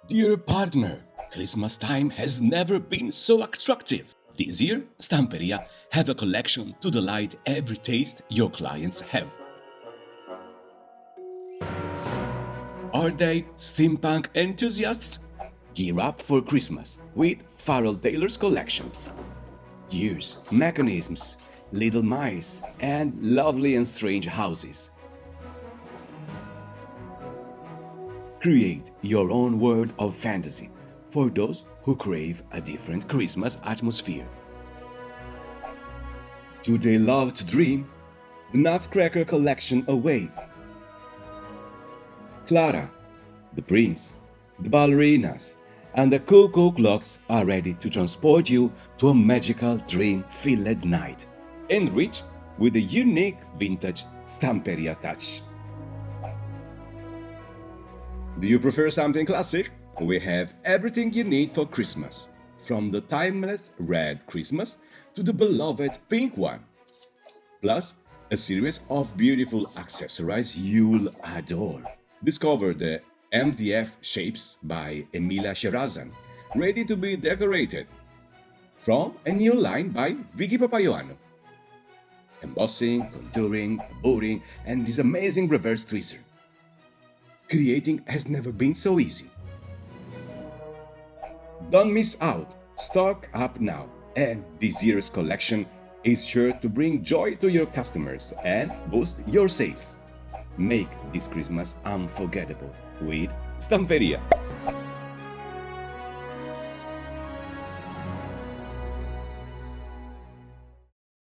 Dear partner, Christmas time has never been so attractive. This year, Stamperia have a collection to delight every taste your clients have. Are they steampunk enthusiasts? Gear up for Christmas with Farrel Tailor's collection. Gears, mechanisms, little mice, and lovely and strange houses. Create your own world of fantasy for those who crave a different Christmas atmosphere. Do they love to dream? The Nutcracker collection awaits. Clara, the prince, the ballerinas, and the Cuckoo clocks are ready to transport you to a magical dream-filled night, enriched with a unique vintage Stamperia touch. Do you prefer something classic? We have everything you need for Christmas, from the timeless red Christmas to the beloved pink one. Plus, a series of beautiful accessories you'll adore. Discover the MDF shapes by Emilia Scierazan, ready to be decorated. From a new line by Vicky Papaioannou. Embossing, contouring, burin, and this amazing reverse tweezer. Creating has never been so easy. Don't miss out. Stock up now, and this year's collection is sure to bring joy to your customers and boost your sales. Make this Christmas unforgettable with Stamperia.